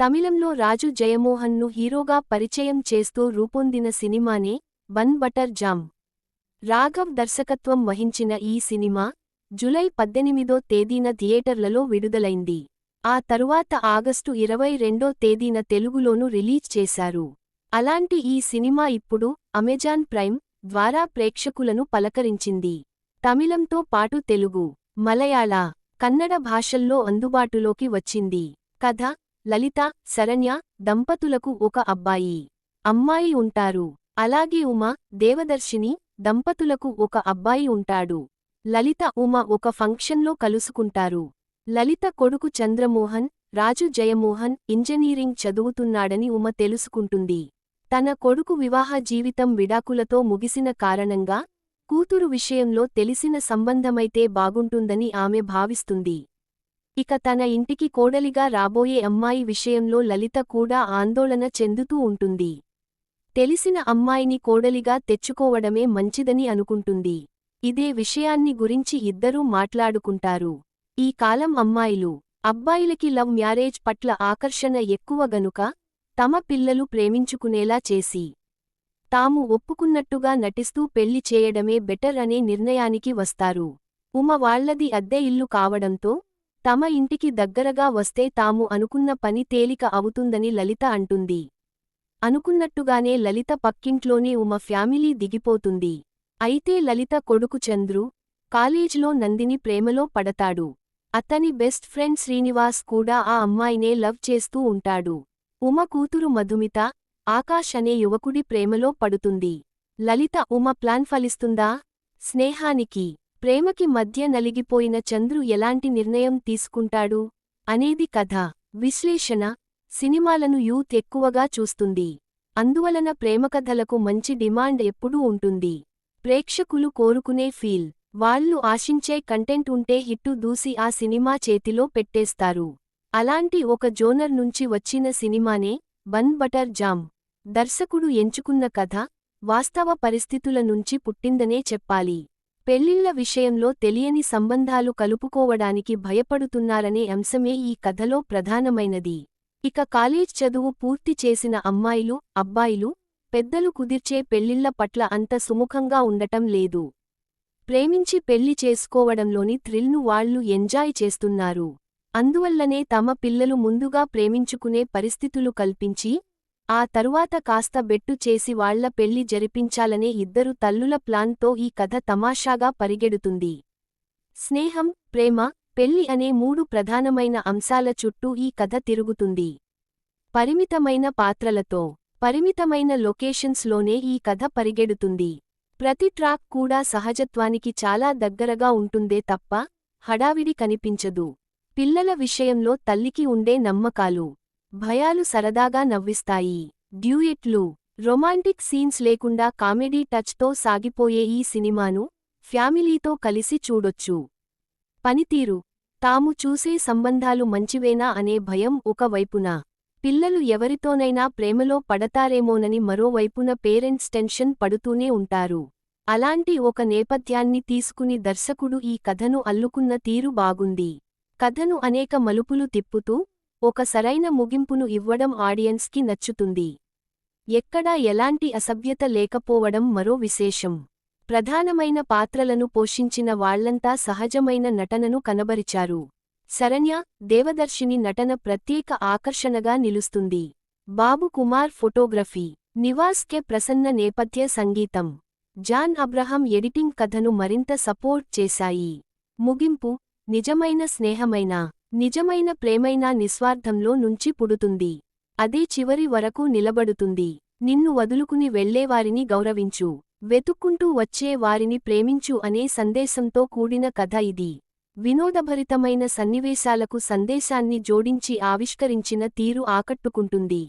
తమిళంలో రాజు జయమోహన్ను హీరోగా పరిచయం చేస్తూ రూపొందిన సినిమానే బన్ బటర్ జామ్. రాఘవ్ దర్శకత్వం వహించిన ఈ సినిమా జూలై 18వ తేదీన థియేటర్లలో విడుదలైంది. ఆ తరువాత ఆగస్టు 22వ తేదీన తెలుగులోనూ రిలీజ్ చేశారు. అలాంటి ఈ సినిమా ఇప్పుడు అమెజాన్ ప్రైమ్ ద్వారా ప్రేక్షకులను పలకరించింది. తమిళంతో పాటు తెలుగు, మలయాళ, కన్నడ భాషల్లో అందుబాటులోకి వచ్చింది. కథ: లలిత, శరణ్య దంపతులకు ఒక అబ్బాయి, అమ్మాయి ఉంటారు. అలాగే ఉమ, దేవదర్శిని దంపతులకు ఒక అబ్బాయి ఉంటాడు. లలిత, ఉమ ఒక ఫంక్షన్లో కలుసుకుంటారు. లలిత కొడుకు చంద్రమోహన్, రాజు జయమోహన్ ఇంజనీరింగ్ చదువుతున్నాడని ఉమ తెలుసుకుంటుంది. తన కొడుకు వివాహ జీవితం విడాకులతో ముగిసిన కారణంగా కూతురు విషయంలో తెలిసిన సంబంధమైతే బాగుంటుందని ఆమె భావిస్తుంది. ఇక తన ఇంటికి కోడలిగా రాబోయే అమ్మాయి విషయంలో లలిత కూడా ఆందోళన చెందుతూ ఉంటుంది. తెలిసిన అమ్మాయిని కోడలిగా తెచ్చుకోవడమే మంచిదని అనుకుంటుంది. ఇదే విషయాన్ని గురించి ఇద్దరూ మాట్లాడుకుంటారు. ఈ కాలం అమ్మాయిలు, అబ్బాయిలకి లవ్ మ్యారేజ్ పట్ల ఆకర్షణ ఎక్కువ గనుక తమ పిల్లలు ప్రేమించుకునేలా చేసి తాము ఒప్పుకున్నట్టుగా నటిస్తూ పెళ్లి చేయడమే బెటర్ అనే నిర్ణయానికి వస్తారు. ఉమ వాళ్లది అద్దె ఇల్లు కావడంతో తమ ఇంటికి దగ్గరగా వస్తే తాము అనుకున్న పని తేలిక అవుతుందని లలిత అంటుంది. అనుకున్నట్టుగానే లలిత పక్కింట్లోనే ఉమ ఫ్యామిలీ దిగిపోతుంది. అయితే లలిత కొడుకు చంద్రు కాలేజ్లో నందిని ప్రేమలో పడతాడు. అతని బెస్ట్ ఫ్రెండ్ శ్రీనివాస్ కూడా ఆ అమ్మాయినే లవ్ చేస్తూ ఉంటాడు. ఉమ కూతురు మధుమిత ఆకాష్ అనే యువకుడి ప్రేమలో పడుతుంది. లలిత, ఉమ ప్లాన్ ఫలిస్తుందా? స్నేహానికి, ప్రేమకి మధ్య నలిగిపోయిన చంద్రు ఎలాంటి నిర్ణయం తీసుకుంటాడు అనేది కథ. విశ్లేషణ: సినిమాలను యూత్ ఎక్కువగా చూస్తుంది. అందువలన ప్రేమకథలకు మంచి డిమాండ్ ఎప్పుడూ ఉంటుంది. ప్రేక్షకులు కోరుకునే ఫీల్, వాళ్లు ఆశించే కంటెంట్ ఉంటే హిట్టు దూసి ఆ సినిమా చేతిలో పెట్టేస్తారు. అలాంటి ఒక జోనర్ నుంచి వచ్చిన సినిమానే బన్ బటర్ జామ్. దర్శకుడు ఎంచుకున్న కథ వాస్తవ పరిస్థితుల నుంచి పుట్టిందనే చెప్పాలి. పెళ్లిళ్ల విషయంలో తెలియని సంబంధాలు కలుపుకోవడానికి భయపడుతున్నారనే అంశమే ఈ కథలో ప్రధానమైనది. ఇక కాలేజ్ చదువు పూర్తి చేసిన అమ్మాయిలు, అబ్బాయిలు, పెద్దలు కుదిర్చే పెళ్లిళ్ల పట్ల అంత సుముఖంగా ఉండటం లేదు. ప్రేమించి పెళ్లి చేసుకోవడంలోని థ్రిల్ను వాళ్లు ఎంజాయ్ చేస్తున్నారు. అందువల్లనే తమ పిల్లలు ముందుగా ప్రేమించుకునే పరిస్థితులు కల్పించి ఆ తరువాత కాస్త బెట్టు చేసి వాళ్ల పెళ్లి జరిపించాలనే ఇద్దరు తల్లుల ప్లాన్తో ఈ కథ తమాషాగా పరిగెడుతుంది. స్నేహం, ప్రేమ, పెళ్లి అనే మూడు ప్రధానమైన అంశాల చుట్టూ ఈ కథ తిరుగుతుంది. పరిమితమైన పాత్రలతో, పరిమితమైన లొకేషన్స్లోనే ఈ కథ పరిగెడుతుంది. ప్రతి ట్రాక్ కూడా సహజత్వానికి చాలా దగ్గరగా ఉంటుందే తప్ప హడావిడి కనిపించదు. పిల్లల విషయంలో తల్లికి ఉండే నమ్మకాలు, భయాలు సరదాగా నవ్విస్తాయి. డ్యూయెట్లు, రొమాంటిక్ సీన్స్ లేకుండా కామెడీ టచ్తో సాగిపోయే ఈ సినిమాను ఫ్యామిలీతో కలిసి చూడొచ్చు. పనితీరు: తాము చూసే సంబంధాలు మంచివేనా అనే భయం ఒక వైపున, పిల్లలు ఎవరితోనైనా ప్రేమలో పడతారేమోనని మరోవైపున పేరెంట్స్ టెన్షన్ పడుతూనే ఉంటారు. అలాంటి ఒక నేపథ్యాన్ని తీసుకుని దర్శకుడు ఈ కథను అల్లుకున్న తీరు బాగుంది. కథను అనేక మలుపులు తిప్పుతూ ఒక సరైన ముగింపును ఇవ్వడం ఆడియన్స్కి నచ్చుతుంది. ఎక్కడా ఎలాంటి అసభ్యత లేకపోవడం మరో విశేషం. ప్రధానమైన పాత్రలను పోషించిన వాళ్లంతా సహజమైన నటనను కనబరిచారు. శరణ్య, దేవదర్శిని నటన ప్రత్యేక ఆకర్షణగా నిలుస్తుంది. బాబు కుమార్ ఫోటోగ్రఫీ, నివాస్ కె ప్రసన్న నేపథ్య సంగీతం, జాన్ అబ్రహం ఎడిటింగ్ కథను మరింత సపోర్ట్ చేశాయి. ముగింపు: నిజమైన స్నేహమైనా, నిజమైన ప్రేమైనా నిస్వార్థంలో నుంచి పుడుతుంది. అదే చివరి వరకు నిలబడుతుంది. నిన్ను వదులుకుని వెళ్లేవారిని గౌరవించు, వెతుక్కుంటూ వచ్చే వారిని ప్రేమించు అనే సందేశంతో కూడిన కథ ఇది. వినోదభరితమైన సన్నివేశాలకు సందేశాన్ని జోడించి ఆవిష్కరించిన తీరు ఆకట్టుకుంటుంది.